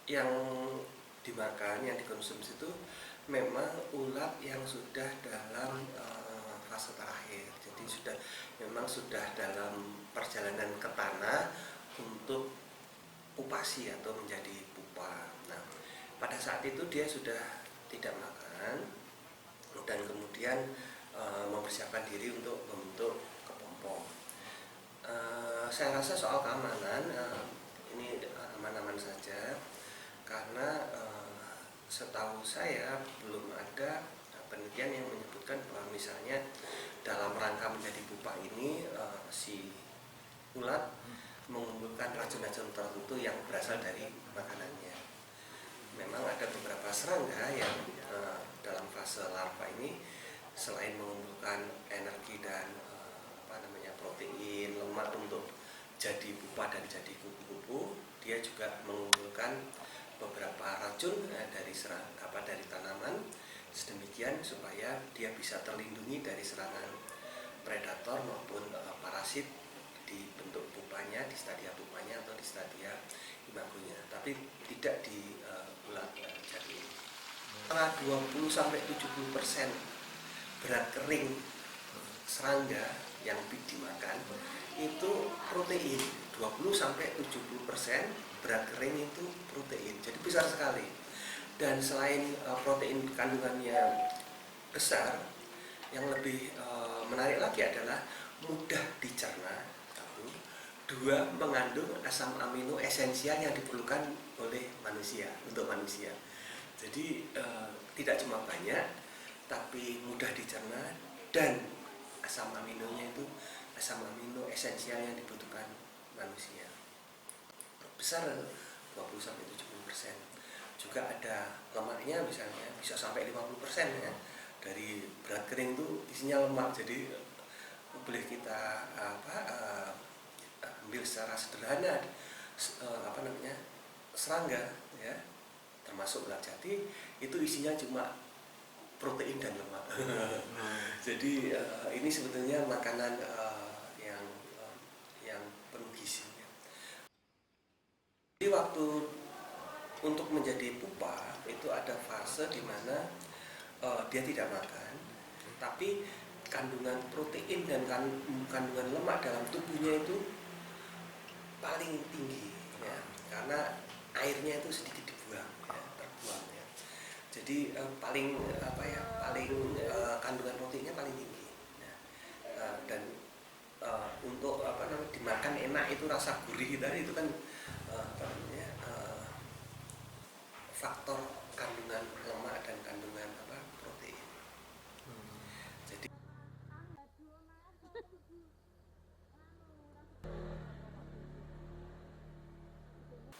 yang dimakan, yang dikonsumsi itu memang ulat yang sudah dalam fase terakhir. Jadi sudah dalam perjalanan ke tanah untuk pupasi atau menjadi pupa. Nah, pada saat itu dia sudah tidak makan dan kemudian mempersiapkan diri untuk membentuk kepompong. Saya rasa soal keamanan ini aman-aman saja, karena setahu saya belum ada penelitian yang menyebutkan bahwa misalnya dalam rangka menjadi pupa ini si ulat mengumpulkan racun-racun tertentu yang berasal dari makanannya. Memang ada beberapa serangga yang dalam fase larva ini selain mengumpulkan energi dan protein, lemak untuk jadi pupa dan jadi kupu-kupu, dia juga mengumpulkan beberapa racun dari tanaman, sedemikian supaya dia bisa terlindungi dari serangan predator maupun parasit di bentuk pupanya, di stadia pupanya atau di stadia imagonya, tapi tidak di ulat jati. 20-70% berat kering serangga yang dimakan itu protein. 20-70% berat kering itu protein, jadi besar sekali. Dan selain protein kandungannya besar, yang lebih menarik lagi adalah mudah dicerna. Dua, mengandung asam amino esensial yang diperlukan oleh manusia, untuk manusia. Jadi tidak cuma banyak, tapi mudah dicerna, dan asam aminonya itu asam amino esensial yang dibutuhkan manusia. Besar 20-70%. Juga ada lemaknya, misalnya bisa sampai 50% ya. Dari berat kering itu isinya lemak, jadi boleh kita ambil secara sederhana serangga ya, termasuk ulat jati, itu isinya cuma protein dan lemak. Jadi ini sebetulnya makanan yang penuh gizinya. Jadi waktu untuk menjadi pupa itu ada fase di mana dia tidak makan, tapi kandungan protein dan kandungan lemak dalam tubuhnya itu paling tinggi ya, karena airnya itu sedikit dibuang ya, terbuang ya. Jadi paling kandungan proteinnya paling tinggi ya. Dan untuk dimakan enak, itu rasa gurih tadi itu kan faktor kandungan lemak dan kandungan protein. Jadi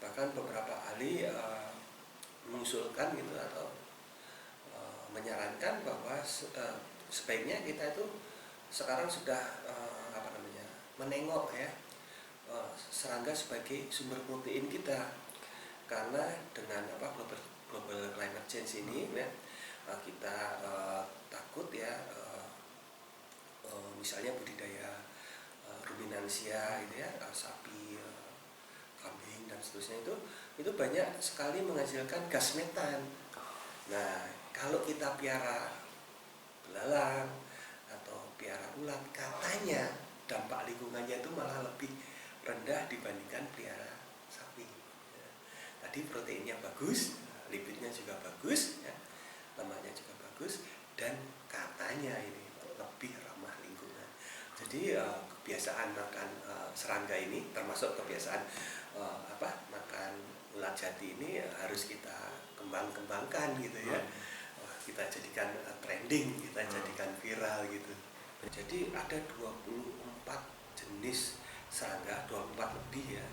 bahkan beberapa ahli mengusulkan gitu atau menyarankan bahwa sebaiknya kita itu sekarang sudah menengok ya serangga sebagai sumber protein kita, karena dengan global climate change ini ya, kita takut ya misalnya budidaya ruminansia gitu ya, sapi, kambing dan seterusnya, itu banyak sekali menghasilkan gas metan. Nah, kalau kita piara belalang atau piara ulat, katanya dampak lingkungannya itu malah lebih rendah dibandingkan piara sapi. Tadi proteinnya bagus, lipidnya juga bagus, ya, lemaknya juga bagus, dan katanya ini lebih ramah lingkungan. Jadi kebiasaan makan serangga ini, termasuk kebiasaan makan ulat jati ini harus kita kembangkan gitu ya. Kita jadikan trending, kita jadikan viral gitu. Jadi ada 24 jenis serangga, 24 lebih ya.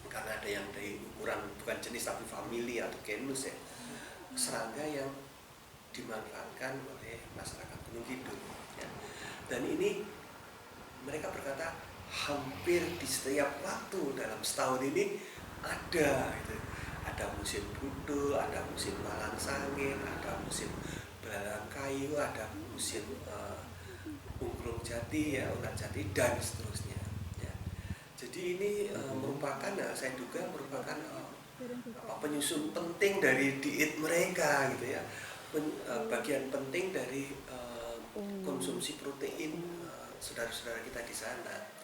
Karena ada yang dari ukuran bukan jenis tapi famili atau genus ya. Serangga yang dimanfaatkan oleh masyarakat Gunung Kidul ya. Dan ini mereka berkata hampir di setiap waktu dalam setahun ini ada gitu. Ada musim budul, ada musim malang sangit, ada musim belalang kayu, ada musim ungkrung jati ya, ulat jati dan seterusnya ya. Jadi ini merupakan, saya duga merupakan penyusun penting dari diet mereka gitu ya, bagian penting dari konsumsi protein saudara-saudara kita di sana.